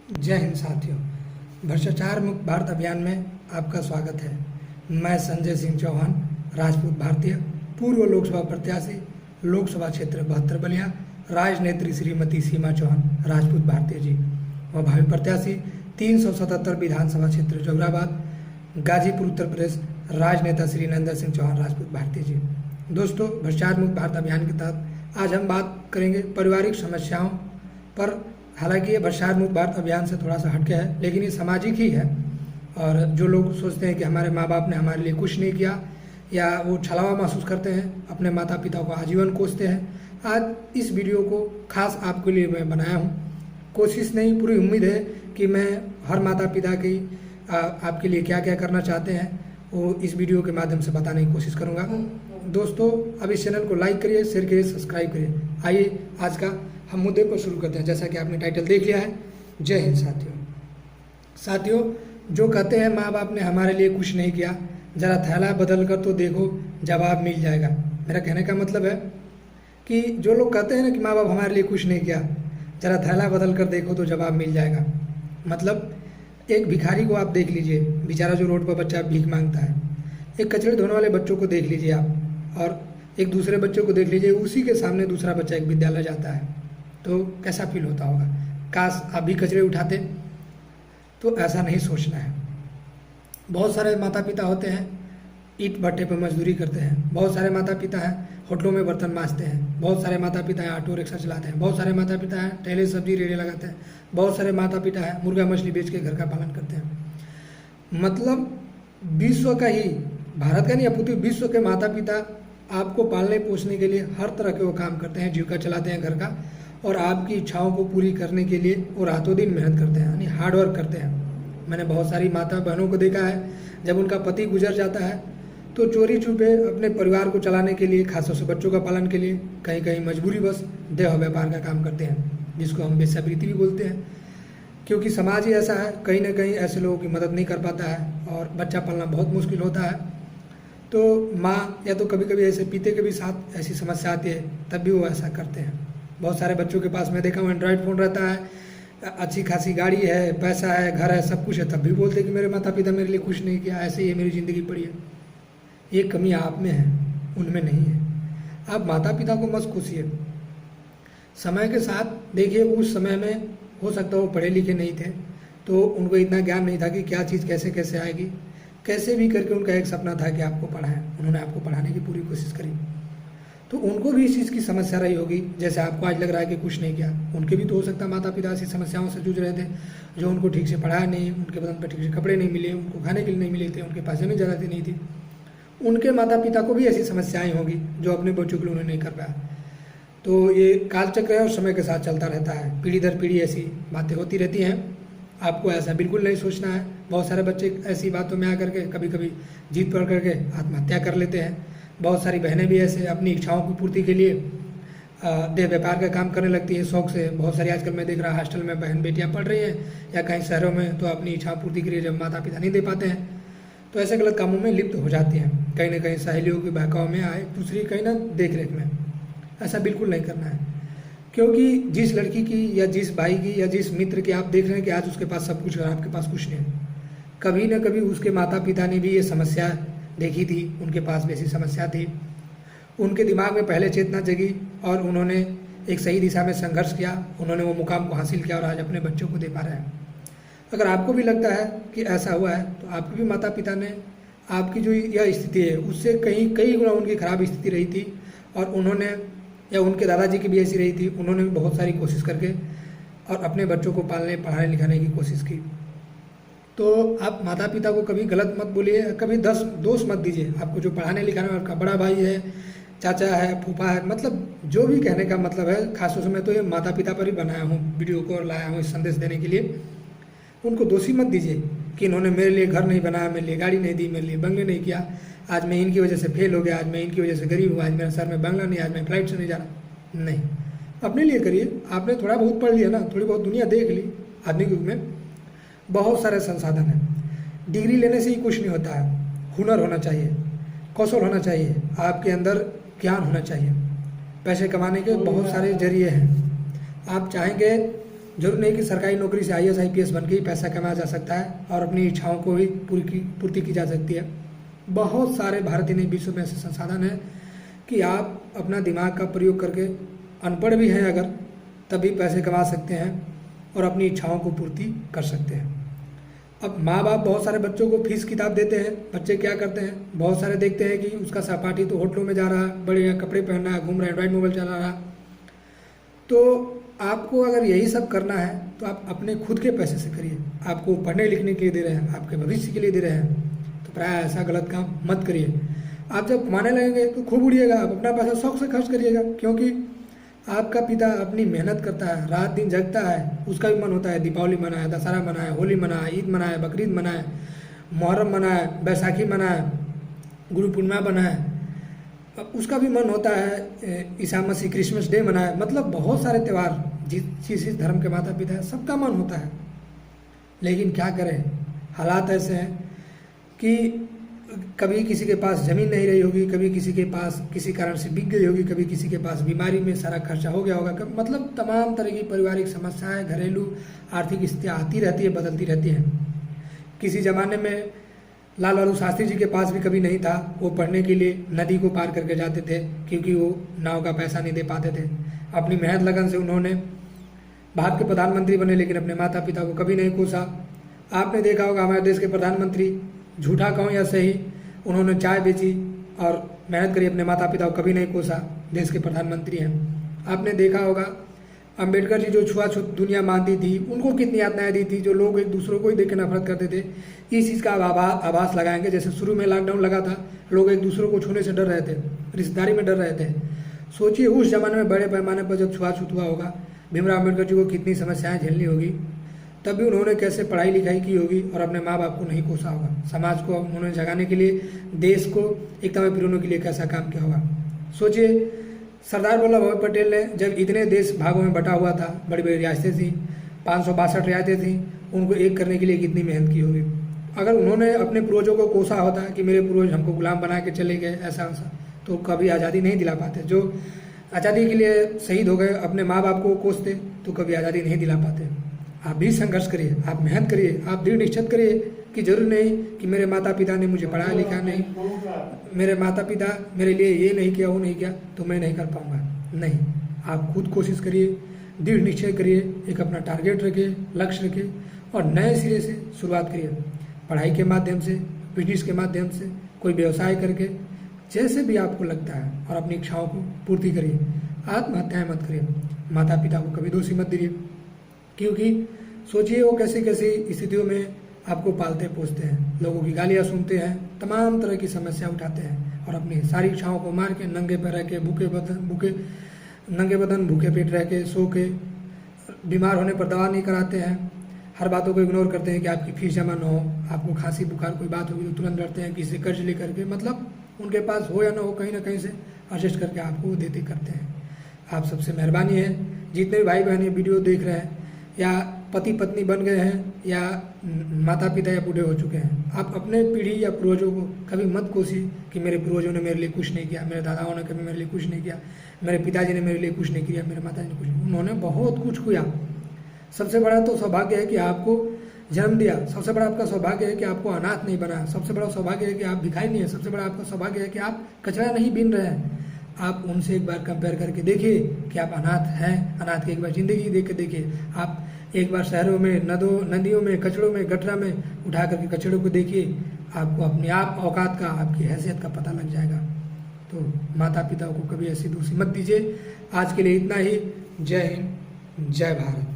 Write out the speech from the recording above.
जय हिंद साथियों। भ्रष्टाचार मुक्त भारत अभियान में आपका स्वागत है। मैं संजय सिंह चौहान, राजपूत भारतीय, पूर्व लोकसभा प्रत्याशी, लोकसभा क्षेत्र 72 बलिया, राजनेत्री श्रीमती सीमा चौहान राजपूत भारतीय जी व भावी प्रत्याशी 377 विधानसभा क्षेत्र जोगराबाद, गाजीपुर उत्तर प्रदेश, राजनेता श्री नरेंद्र सिंह चौहान राजपूत भारतीय जी। दोस्तों, भ्रष्टाचार मुक्त भारत अभियान के तहत आज हम बात करेंगे पारिवारिक समस्याओं पर। हालांकि ये भ्रष्टाचार मुक्त भारत अभियान से थोड़ा सा हटके है, लेकिन ये सामाजिक ही है। और जो लोग सोचते हैं कि हमारे माँ बाप ने हमारे लिए कुछ नहीं किया या वो छलावा महसूस करते हैं, अपने माता पिता को आजीवन कोसते हैं, आज इस वीडियो को खास आपके लिए मैं बनाया हूँ। कोशिश नहीं, पूरी उम्मीद है कि मैं हर माता पिता की आपके लिए क्या क्या करना चाहते हैं वो इस वीडियो के माध्यम से बताने की कोशिश करूँगा। दोस्तों, अब इस चैनल को लाइक करिए, शेयर करिए, सब्सक्राइब करिए। आइए आज का हम मुद्दे पर शुरू करते हैं। जैसा कि आपने टाइटल देख लिया है, जय हिंद साथियों, जो कहते हैं माँ बाप ने हमारे लिए कुछ नहीं किया, जरा थैला बदल कर तो देखो, जवाब मिल जाएगा। मेरा कहने का मतलब है कि जो लोग कहते हैं ना कि माँ बाप हमारे लिए कुछ नहीं किया, जरा थैला बदल कर देखो तो जवाब मिल जाएगा। मतलब एक भिखारी को आप देख लीजिए, बेचारा जो रोड पर बच्चा भीख मांगता है। एक कचरे धोने वाले बच्चों को देख लीजिए आप, और एक दूसरे बच्चों को देख लीजिए, उसी के सामने दूसरा बच्चा एक विद्यालय जाता है तो कैसा फील होता होगा। काश आप भी कचरे उठाते। तो ऐसा नहीं सोचना है। बहुत सारे माता पिता होते हैं ईंट भट्टे पर मजदूरी करते हैं, बहुत सारे माता पिता हैं होटलों में बर्तन मांजते हैं, बहुत सारे माता पिता हैं ऑटो रिक्शा चलाते हैं, बहुत सारे माता पिता हैं ठेले सब्जी रेड़े लगाते हैं, बहुत सारे माता पिता हैं मुर्गा मछली बेच के घर का पालन करते हैं। मतलब विश्व का ही, भारत का नहीं, पूरे विश्व के माता पिता आपको पालने पोसने के लिए हर तरह के वो काम करते हैं, जीविका चलाते हैं घर का, और आपकी इच्छाओं को पूरी करने के लिए वो रातों दिन मेहनत करते हैं, यानी हार्ड वर्क करते हैं। मैंने बहुत सारी माता बहनों को देखा है, जब उनका पति गुजर जाता है तो चोरी छुपे अपने परिवार को चलाने के लिए, खासतौर से बच्चों का पालन के लिए, कहीं कहीं मजबूरी बस देह व्यापार का काम करते हैं, जिसको हम वेश्यावृत्ति भी बोलते हैं। क्योंकि समाज ही ऐसा है, कहीं ना कहीं ऐसे लोगों की मदद नहीं कर पाता है और बच्चा पालना बहुत मुश्किल होता है। तो माँ या तो कभी कभी ऐसे पीते के भी साथ ऐसी समस्या आती है, तब भी वो ऐसा करते हैं। बहुत सारे बच्चों के पास मैं देखा हूँ एंड्रॉयड फ़ोन रहता है, अच्छी खासी गाड़ी है, पैसा है, घर है, सब कुछ है, तब भी बोलते कि मेरे माता पिता मेरे लिए कुछ नहीं किया, ऐसे ही मेरी ज़िंदगी पड़ी है। ये कमी आप में है, उनमें नहीं है। आप माता पिता को मत कोसिए। समय के साथ देखिए, उस समय में हो सकता है वो पढ़े लिखे नहीं थे, तो उनको इतना ज्ञान नहीं था कि क्या चीज़ कैसे कैसे आएगी। कैसे भी करके उनका एक सपना था कि आपको पढ़ाएं, उन्होंने आपको पढ़ाने की पूरी कोशिश करी। तो उनको भी इस चीज़ की समस्या रही होगी, जैसे आपको आज लग रहा है कि कुछ नहीं किया। उनके भी तो हो सकता है माता पिता ऐसी समस्याओं से जूझ रहे थे, जो उनको ठीक से पढ़ाया नहीं, उनके बदन पर ठीक से कपड़े नहीं मिले, उनको खाने के लिए नहीं मिले थे, उनके पास जमीन जाती नहीं थी। उनके माता पिता को भी ऐसी समस्याएं होंगी जो अपने बच्चों के लिए उन्हें नहीं कर पाया। तो ये कालचक्र है और समय के साथ चलता रहता है, पीढ़ी दर पीढ़ी ऐसी बातें होती रहती हैं। आपको ऐसा बिल्कुल नहीं सोचना है। बहुत सारे बच्चे ऐसी बातों में आकर के कभी कभी जीत पकड़ करके आत्महत्या कर लेते हैं। बहुत सारी बहनें भी ऐसे अपनी इच्छाओं की पूर्ति के लिए देह व्यापार का काम करने लगती है शौक से। बहुत सारी आजकल मैं देख रहा हॉस्टल में बहन बेटियां पढ़ रही हैं या कहीं शहरों में, तो अपनी इच्छा पूर्ति के लिए जब माता पिता नहीं दे पाते हैं तो ऐसे गलत कामों में लिप्त हो जाती हैं, कहीं ना कहीं सहेलियों के बहकाव में आए, दूसरी कहीं ना देख रेख में। ऐसा बिल्कुल नहीं करना है, क्योंकि जिस लड़की की या जिस भाई की या जिस मित्र की आप देख रहे हैं कि आज उसके पास सब कुछ है, आपके पास कुछ नहीं है, कभी ना कभी उसके माता पिता ने भी ये समस्या देखी थी, उनके पास भी ऐसी समस्या थी। उनके दिमाग में पहले चेतना जगी और उन्होंने एक सही दिशा में संघर्ष किया, उन्होंने वो मुकाम को हासिल किया और आज अपने बच्चों को दे पा रहे हैं। अगर आपको भी लगता है कि ऐसा हुआ है, तो आपके भी माता पिता ने आपकी जो यह स्थिति है उससे कई गुना उनकी खराब स्थिति रही थी, और उन्होंने, या उनके दादाजी की भी ऐसी रही थी, उन्होंने भी बहुत सारी कोशिश करके और अपने बच्चों को पालने पढ़ाने लिखाने की कोशिश की। तो आप माता पिता को कभी गलत मत बोलिए, कभी दोष मत दीजिए। आपको जो पढ़ाने लिखाने में आपका बड़ा भाई है, चाचा है, फूफा है, मतलब जो भी कहने का मतलब है, खासतौर से मैं तो ये माता पिता पर ही बनाया हूँ वीडियो को और लाया हूँ इस संदेश देने के लिए। उनको दोषी मत दीजिए कि इन्होंने मेरे लिए घर नहीं बनाया, मेरे लिए गाड़ी नहीं दी, मेरे लिए बंगले नहीं किया, आज मैं इनकी वजह से फेल हो गया, आज मैं इनकी वजह से गरीब हुआ, आज मेरे सर में बंगला नहीं, आज मैं फ्लाइट से नहीं जा रहा। नहीं, अपने लिए करिए। आपने थोड़ा बहुत पढ़ लिया ना, थोड़ी बहुत दुनिया देख ली। आधुनिक युग में बहुत सारे संसाधन हैं, डिग्री लेने से ही कुछ नहीं होता है। हुनर होना चाहिए, कौशल होना चाहिए, आपके अंदर ज्ञान होना चाहिए। पैसे कमाने के बहुत सारे जरिए हैं। आप चाहेंगे जरूर नहीं कि सरकारी नौकरी से IAS IPS बन के ही पैसा कमाया जा सकता है और अपनी इच्छाओं को भी पूर्ति की जा सकती है। बहुत सारे भारतीय विश्व में ऐसे संसाधन हैं कि आप अपना दिमाग का प्रयोग करके, अनपढ़ भी हैं अगर, तभी पैसे कमा सकते हैं और अपनी इच्छाओं को पूर्ति कर सकते हैं। अब माँ बाप बहुत सारे बच्चों को फीस किताब देते हैं, बच्चे क्या करते हैं, बहुत सारे देखते हैं कि उसका सहपाठी तो होटलों में जा रहा है, बड़े कपड़े पहन रहा है, घूम रहा है, एंड्रॉइड मोबाइल चला रहा है। तो आपको अगर यही सब करना है तो आप अपने खुद के पैसे से करिए। आपको पढ़ने लिखने के लिए दे रहे हैं, आपके भविष्य के लिए दे रहे हैं, तो प्राय ऐसा गलत काम मत करिए। आप जब कमाने लगेंगे तो खूब उड़िएगा, आप अपना पैसा शौक से खर्च करिएगा, क्योंकि आपका पिता अपनी मेहनत करता है, रात दिन जगता है, उसका भी मन होता है दीपावली मनाए, दशहरा मनाए, होली मनाए, ईद मनाए, बकरीद मनाए, मुहर्रम मनाए, बैसाखी मनाए, गुरु पूर्णिमा मनाए, उसका भी मन होता है ईसा मसीह क्रिसमस डे मनाए। मतलब बहुत सारे त्यौहार जिस धर्म के माता पिता है सबका मन होता है। लेकिन क्या करें, हालात ऐसे हैं कि कभी किसी के पास ज़मीन नहीं रही होगी, कभी किसी के पास किसी कारण से बिक गई होगी, कभी किसी के पास बीमारी में सारा खर्चा हो गया होगा, मतलब तमाम तरह की पारिवारिक समस्याएं, घरेलू आर्थिक स्थितियाँ आती रहती है, बदलती रहती हैं। किसी ज़माने में लाल बहादुर शास्त्री जी के पास भी कभी नहीं था, वो पढ़ने के लिए नदी को पार करके जाते थे क्योंकि वो नाव का पैसा नहीं दे पाते थे। अपनी मेहनत लगन से उन्होंने भारत के प्रधानमंत्री बने, लेकिन अपने माता पिता को कभी नहीं कोसा। आपने देखा होगा हमारे देश के प्रधानमंत्री, झूठा कहूँ या सही, उन्होंने चाय बेची और मेहनत करी, अपने माता पिता को कभी नहीं कोसा, देश के प्रधानमंत्री हैं। आपने देखा होगा अंबेडकर जी जो छुआछूत दुनिया मानती थी, उनको कितनी यातनाएं दी थी, जो लोग एक दूसरों को ही देख के नफरत करते थे। इस चीज़ का आभास लगाएंगे। जैसे शुरू में लॉकडाउन लगा था, लोग एक दूसरों को छूने से डर रहे थे, रिश्तेदारी में डर रहे थे। सोचिए उस जमाने में बड़े पैमाने पर जब छुआछूत हुआ होगा, भीमराव अम्बेडकर जी को कितनी समस्याएं झेलनी होगी, तब भी उन्होंने कैसे पढ़ाई लिखाई की होगी और अपने माँ बाप को नहीं कोसा होगा। समाज को उन्होंने जगाने के लिए, देश को एकता में पिरोने के लिए कैसा काम किया होगा। सोचिए सरदार वल्लभ भाई पटेल ने जब इतने देश भागों में बटा हुआ था, बड़ी बड़ी रियासतें थी, 562 रियासतें थी, उनको एक करने के लिए कितनी मेहनत की होगी। अगर उन्होंने अपने पूर्वजों को कोसा होता कि मेरे पूर्वज हमको गुलाम बना के चले गए, ऐसा वैसा, तो कभी आज़ादी नहीं दिला पाते। जो आज़ादी के लिए शहीद हो गए, अपने माँ बाप को कोसते तो कभी आज़ादी नहीं दिला पाते। आप भी संघर्ष करिए, आप मेहनत करिए, आप दृढ़ निश्चित करिए कि जरूर नहीं कि मेरे माता पिता ने मुझे पढ़ाया लिखा नहीं, मेरे माता पिता मेरे लिए ये नहीं किया, वो नहीं किया, तो मैं नहीं कर पाऊंगा। नहीं, आप खुद कोशिश करिए, दृढ़ निश्चय करिए, एक अपना टारगेट रखिए, लक्ष्य रखिए और नए सिरे से शुरुआत करिए। पढ़ाई के माध्यम से, बिजनेस के माध्यम से, कोई व्यवसाय करके, जैसे भी आपको लगता है, और अपनी इच्छाओं को पूर्ति करिए। आत्महत्याएं मत करिए, माता पिता को कभी दोषी मत दिए, क्योंकि सोचिए वो कैसी कैसी स्थितियों में आपको पालते पोसते हैं, लोगों की गालियाँ सुनते हैं, तमाम तरह की समस्या उठाते हैं और अपनी सारी इच्छाओं को मार के, नंगे पैर रह के, नंगे बदन भूखे पेट रह के, सो के, बीमार होने पर दवा नहीं कराते हैं, हर बातों को इग्नोर करते हैं कि आपकी फीस जमा न हो, आपको खांसी बुखार कोई बात होगी तो तुरंत डरते हैं, किसी से कर्ज लेकर के, मतलब उनके पास हो या ना हो, कहीं ना कहीं से एडजस्ट करके आपको वो देते करते हैं। आप सबसे मेहरबानी है, जितने भी भाई बहन ये वीडियो देख रहे हैं, या पति पत्नी बन गए हैं, या माता पिता या बूढ़े हो चुके हैं, आप अपने पीढ़ी या पूर्वजों को कभी मत कोसी कि मेरे पूर्वजों ने मेरे लिए कुछ नहीं किया, मेरे दादाओं ने कभी मेरे लिए कुछ नहीं किया, मेरे पिताजी ने मेरे लिए कुछ नहीं किया, मेरे माता जी ने कुछ नहीं, उन्होंने बहुत कुछ किया। सबसे बड़ा तो सौभाग्य है कि आपको जन्म दिया, सबसे बड़ा आपका सौभाग्य है कि आपको अनाथ नहीं बनाया, सबसे बड़ा सौभाग्य है कि आप भिखारी नहीं है, सबसे बड़ा आपका सौभाग्य है कि आप कचरा नहीं बीन रहे हैं। आप उनसे एक बार कंपेयर करके देखिए कि आप अनाथ हैं, अनाथ की एक बार ज़िंदगी देख के देखिए। आप एक बार शहरों में, नदियों में, कचड़ों में, गटरा में उठा करके कचड़ों को देखिए, आपको अपने आप औकात का, आपकी हैसियत का पता लग जाएगा। तो माता पिता को कभी ऐसी दोषी मत दीजिए। आज के लिए इतना ही। जय हिंद, जय भारत।